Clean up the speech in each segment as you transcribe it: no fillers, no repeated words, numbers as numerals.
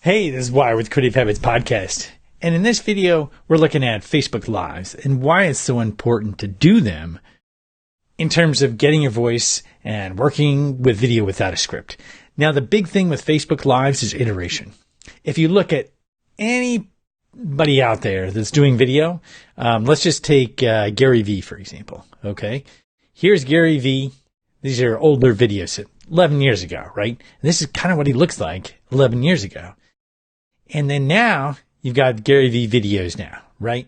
Hey, this is Wire with Creative Habits Podcast. And in this video, we're looking at Facebook Lives and why it's so important to do them in terms of getting your voice and working with video without a script. Now, the big thing with Facebook Lives is iteration. If you look at anybody out there that's doing video, let's just take Gary Vee, for example. Okay, here's Gary Vee. These are older videos, 11 years ago, right? And this is kind of what he looks like 11 years ago. And then now you've got Gary Vee videos now, right?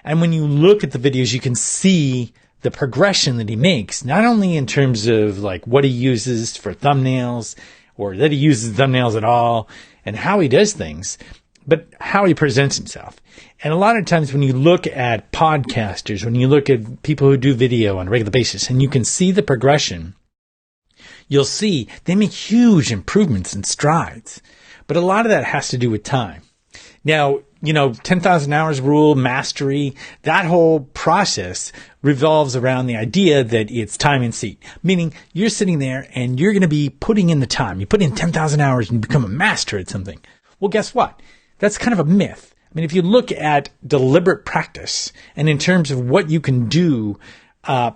And when you look at the videos, you can see the progression that he makes, not only in terms of like what he uses for thumbnails or that he uses thumbnails at all and how he does things, but how he presents himself. And a lot of times when you look at podcasters, when you look at people who do video on a regular basis and you can see the progression, you'll see they make huge improvements and strides. But a lot of that has to do with time. Now, 10,000 hours rule, mastery, that whole process revolves around the idea that it's time and seat. Meaning you're sitting there and you're going to be putting in the time. You put in 10,000 hours and you become a master at something. Well, guess what? That's kind of a myth. I mean, if you look at deliberate practice and in terms of what you can do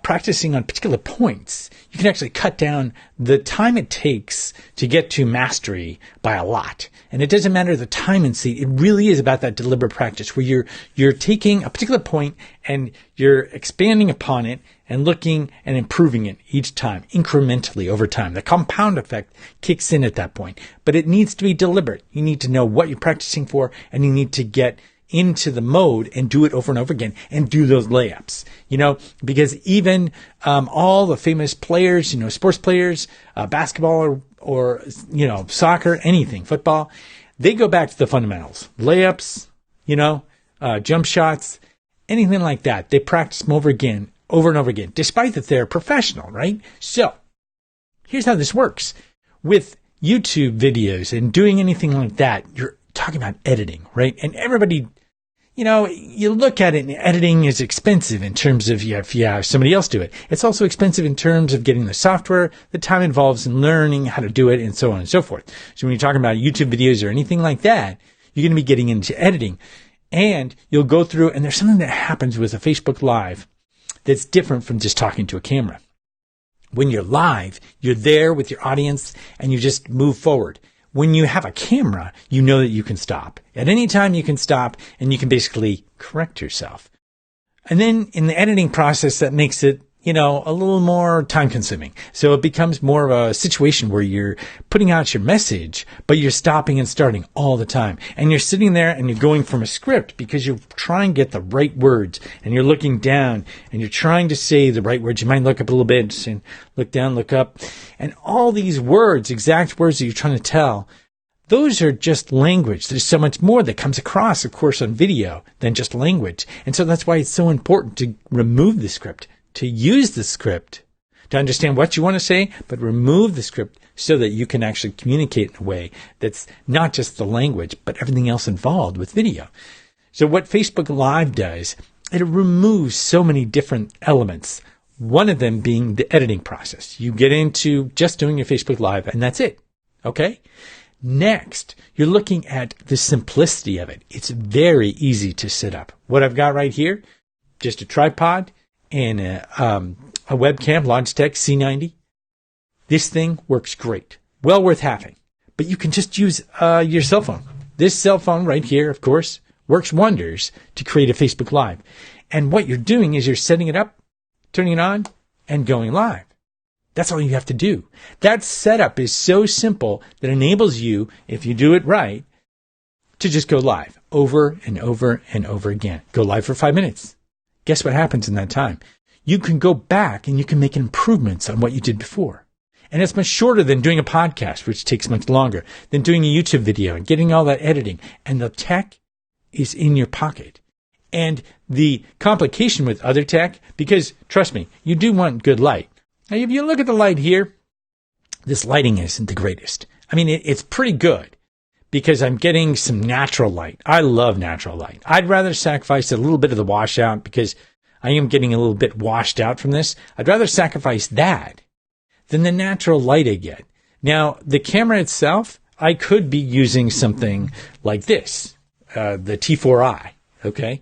practicing on particular points, you can actually cut down the time it takes to get to mastery by a lot. And it doesn't matter the time and seat. It really is about that deliberate practice where you're taking a particular point and you're expanding upon it and looking and improving it each time, incrementally over time. The compound effect kicks in at that point. But it needs to be deliberate. You need to know what you're practicing for, and you need to get into the mode and do it over and over again and do those layups, because even all the famous players, sports players, basketball or soccer, anything, football, they go back to the fundamentals, layups, jump shots, anything like that. They practice them over and over again, despite that they're professional, right? So here's how this works. With YouTube videos and doing anything like that, you're talking about editing, right? And everybody, you look at it and editing is expensive in terms of if you have somebody else do it. It's also expensive in terms of getting the software, the time involved in learning how to do it, and so on and so forth. So when you're talking about YouTube videos or anything like that, you're going to be getting into editing. And you'll go through, and there's something that happens with a Facebook Live that's different from just talking to a camera. When you're live, you're there with your audience and you just move forward. When you have a camera, you know that you can stop. At any time you can stop and you can basically correct yourself. And then in the editing process, that makes it, a little more time consuming. So it becomes more of a situation where you're putting out your message, but you're stopping and starting all the time. And you're sitting there and you're going from a script because you're trying to get the right words and you're looking down and you're trying to say the right words. You might look up a little bit and look down, look up. And all these words, exact words that you're trying to tell, those are just language. There's so much more that comes across, of course, on video than just language. And so that's why it's so important to remove the script, to use the script, to understand what you want to say, but remove the script so that you can actually communicate in a way that's not just the language, but everything else involved with video. So what Facebook Live does, it removes so many different elements, one of them being the editing process. You get into just doing your Facebook Live, and that's it. Okay? Next, you're looking at the simplicity of it. It's very easy to set up. What I've got right here, just a tripod and a webcam, Logitech C90. This thing works great. Well worth having. But you can just use your cell phone. This cell phone right here, of course, works wonders to create a Facebook Live. And what you're doing is you're setting it up, turning it on, and going live. That's all you have to do. That setup is so simple that enables you, if you do it right, to just go live over and over and over again. Go live for 5 minutes. Guess what happens in that time? You can go back and you can make improvements on what you did before. And it's much shorter than doing a podcast, which takes much longer, than doing a YouTube video and getting all that editing. And the tech is in your pocket. And the complication with other tech, because trust me, you do want good light. Now, if you look at the light here, this lighting isn't the greatest. I mean, it's pretty good because I'm getting some natural light. I love natural light. I'd rather sacrifice a little bit of the washout because I am getting a little bit washed out from this. I'd rather sacrifice that than the natural light I get. Now, the camera itself, I could be using something like this, the T4i, okay?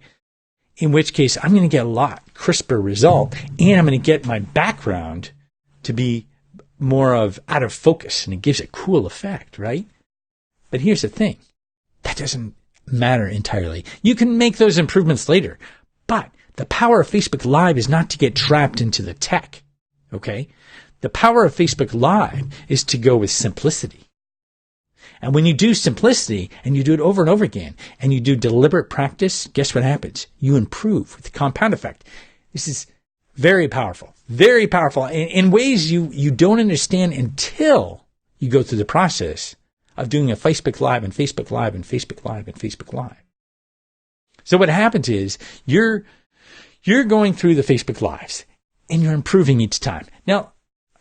In which case, I'm going to get a lot crisper result, and I'm going to get my background to be more of out of focus, and it gives a cool effect, right? But here's the thing. That doesn't matter entirely. You can make those improvements later, but the power of Facebook Live is not to get trapped into the tech, okay? The power of Facebook Live is to go with simplicity. And when you do simplicity and you do it over and over again and you do deliberate practice, guess what happens? You improve with the compound effect. This is very powerful in ways you don't understand until you go through the process of doing a Facebook Live and Facebook Live and Facebook Live and Facebook Live. So what happens is you're going through the Facebook Lives and you're improving each time. Now,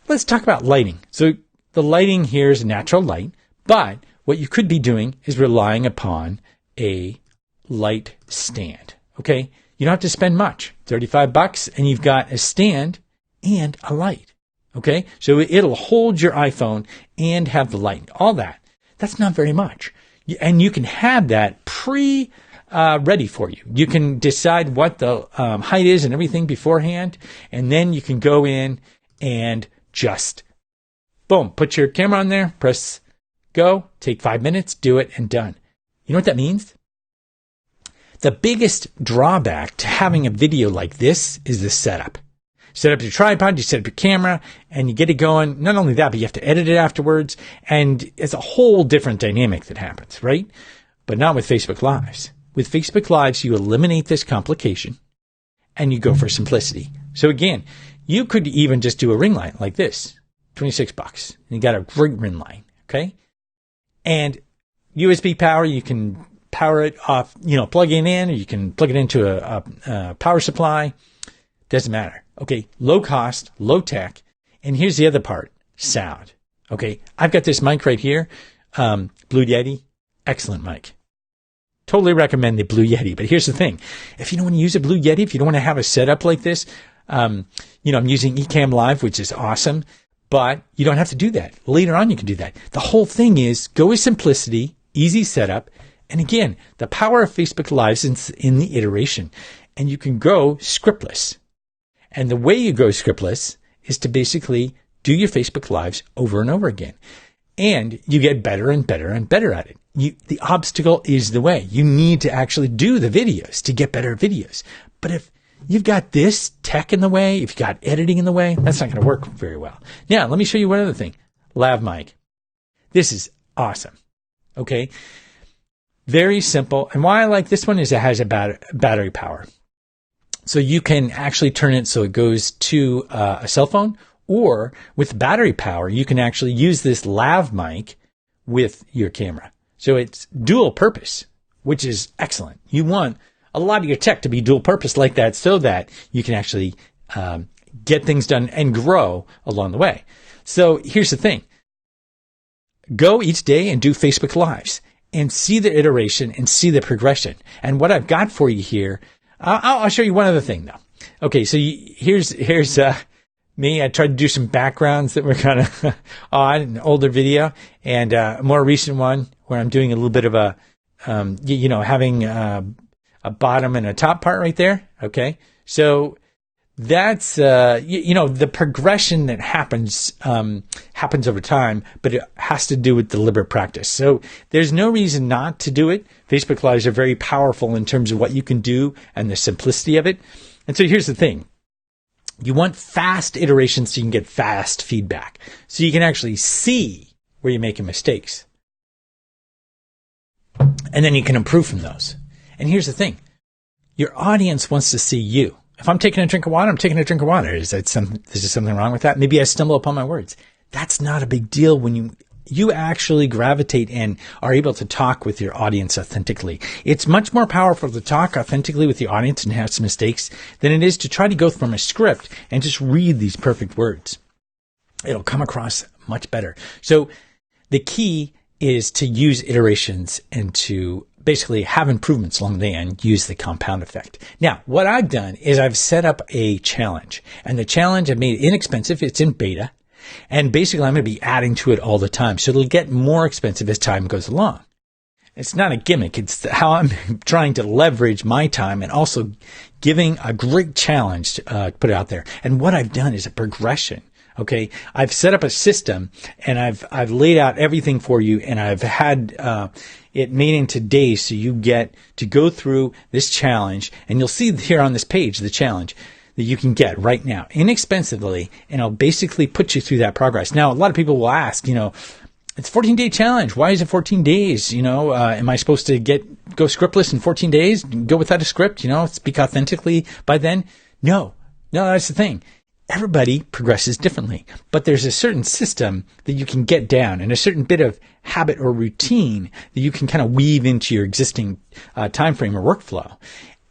let's talk about lighting. So the lighting here is natural light, but what you could be doing is relying upon a light stand, okay? You don't have to spend much, $35, and you've got a stand and a light, okay? So it'll hold your iPhone and have the light, all that. That's not very much. And you can have that ready for you. You can decide what the height is and everything beforehand, and then you can go in and just, boom, put your camera on there, press go, take 5 minutes, do it, and done. You know what that means? The biggest drawback to having a video like this is the setup. Set up your tripod, you set up your camera, and you get it going. Not only that, but you have to edit it afterwards, and it's a whole different dynamic that happens, right? But not with Facebook Lives. With Facebook Lives, you eliminate this complication, and you go for simplicity. So again, you could even just do a ring light like this, $26, and you got a great ring light, okay? And USB power, you can power it off, plug it in, or you can plug it into a power supply. Doesn't matter. Okay, low cost, low tech. And here's the other part, sound. Okay, I've got this mic right here, Blue Yeti, excellent mic. Totally recommend the Blue Yeti. But here's the thing. If you don't want to use a Blue Yeti, if you don't want to have a setup like this, I'm using Ecamm Live, which is awesome. But you don't have to do that. Later on, you can do that. The whole thing is go with simplicity, easy setup. And again, the power of Facebook Lives is in the iteration. And you can go scriptless. And the way you go scriptless is to basically do your Facebook Lives over and over again. And you get better and better and better at it. The obstacle is the way. You need to actually do the videos to get better videos. But if you've got this tech in the way, if you've got editing in the way, that's not going to work very well. Now, let me show you one other thing. Lav mic. This is awesome. Okay. Very simple. And why I like this one is it has a battery power. So you can actually turn it so it goes to a cell phone, or with battery power, you can actually use this lav mic with your camera. So it's dual purpose, which is excellent. You want a lot of your tech to be dual purpose like that so that you can actually get things done and grow along the way. So here's the thing. Go each day and do Facebook Lives and see the iteration and see the progression. And what I've got for you here, I'll show you one other thing though. Okay, so here's me. I tried to do some backgrounds that were kind of odd, an older video, and a more recent one where I'm doing a little bit of a, having a bottom and a top part right there. Okay, so that's the progression that happens over time, but it has to do with deliberate practice. So there's no reason not to do it. Facebook Lives are very powerful in terms of what you can do and the simplicity of it. And so here's the thing. You want fast iterations so you can get fast feedback. So you can actually see where you're making mistakes. And then you can improve from those. And here's the thing. Your audience wants to see you. If I'm taking a drink of water, I'm taking a drink of water. Is there something wrong with that? Maybe I stumble upon my words. That's not a big deal when you actually gravitate and are able to talk with your audience authentically. It's much more powerful to talk authentically with your audience and have some mistakes than it is to try to go from a script and just read these perfect words. It'll come across much better. So the key is to use iterations and to basically have improvements along the way and use the compound effect. Now, what I've done is I've set up a challenge, and the challenge I've made inexpensive. It's in beta. And basically, I'm going to be adding to it all the time. So it'll get more expensive as time goes along. It's not a gimmick. It's how I'm trying to leverage my time and also giving a great challenge to put it out there. And what I've done is a progression. Okay. I've set up a system and I've laid out everything for you, and I've had, it made into days. So you get to go through this challenge, and you'll see here on this page, the challenge that you can get right now inexpensively. And I'll basically put you through that progress. Now, a lot of people will ask, it's a 14-day challenge. Why is it 14 days? Am I supposed to go scriptless in 14 days? Go without a script, speak authentically by then? No, that's the thing. Everybody progresses differently, but there's a certain system that you can get down and a certain bit of habit or routine that you can kind of weave into your existing time frame or workflow.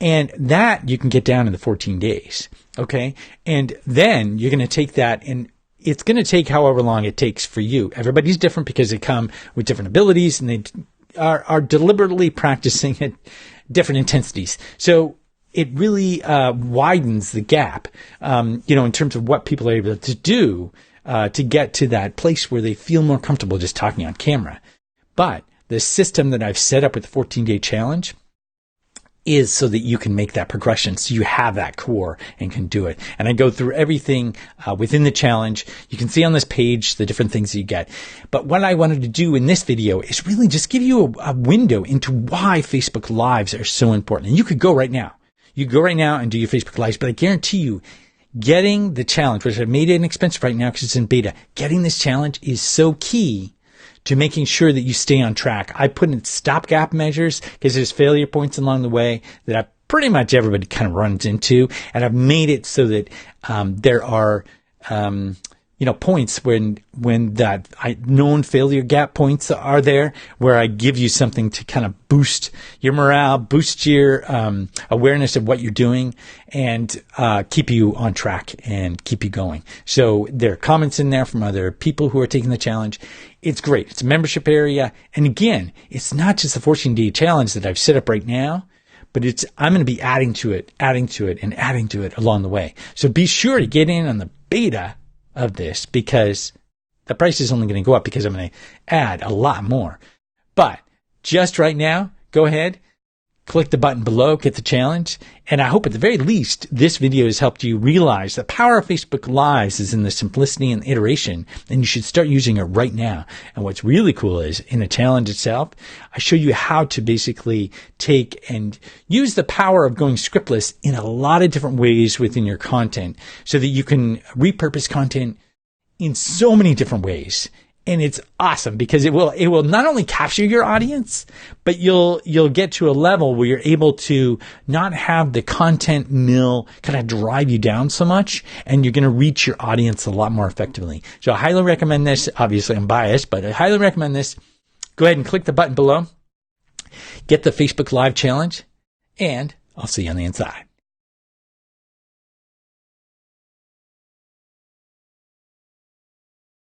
And that you can get down in the 14 days. Okay. And then you're going to take that, and it's going to take however long it takes for you. Everybody's different because they come with different abilities, and they are deliberately practicing at different intensities. So it really widens the gap, in terms of what people are able to do to get to that place where they feel more comfortable just talking on camera. But the system that I've set up with the 14-day challenge is so that you can make that progression, so you have that core and can do it. And I go through everything within the challenge. You can see on this page the different things that you get. But what I wanted to do in this video is really just give you a window into why Facebook Lives are so important. And you could go right now. You go right now and do your Facebook Lives, but I guarantee you, getting the challenge, which I've made it inexpensive right now because it's in beta, getting this challenge is so key to making sure that you stay on track. I put in stopgap measures because there's failure points along the way that pretty much everybody kind of runs into. And I've made it so that there are points when that known failure gap points are there, where I give you something to kind of boost your morale, boost your awareness of what you're doing, and keep you on track and keep you going. So there are comments in there from other people who are taking the challenge. It's great. It's a membership area. And again, it's not just the 14-day challenge that I've set up right now, but I'm going to be adding to it along the way. So be sure to get in on the beta of this, because the price is only going to go up because I'm going to add a lot more. But just right now, go ahead, click the button below, get the challenge. And I hope at the very least, this video has helped you realize the power of Facebook Lives is in the simplicity and iteration, and you should start using it right now. And what's really cool is in the challenge itself, I show you how to basically take and use the power of going scriptless in a lot of different ways within your content, so that you can repurpose content in so many different ways. And it's awesome because it will not only capture your audience, but you'll get to a level where you're able to not have the content mill kind of drive you down so much, and you're going to reach your audience a lot more effectively. So I highly recommend this. Obviously I'm biased, but I highly recommend this. Go ahead and click the button below, get the Facebook Live challenge, and I'll see you on the inside.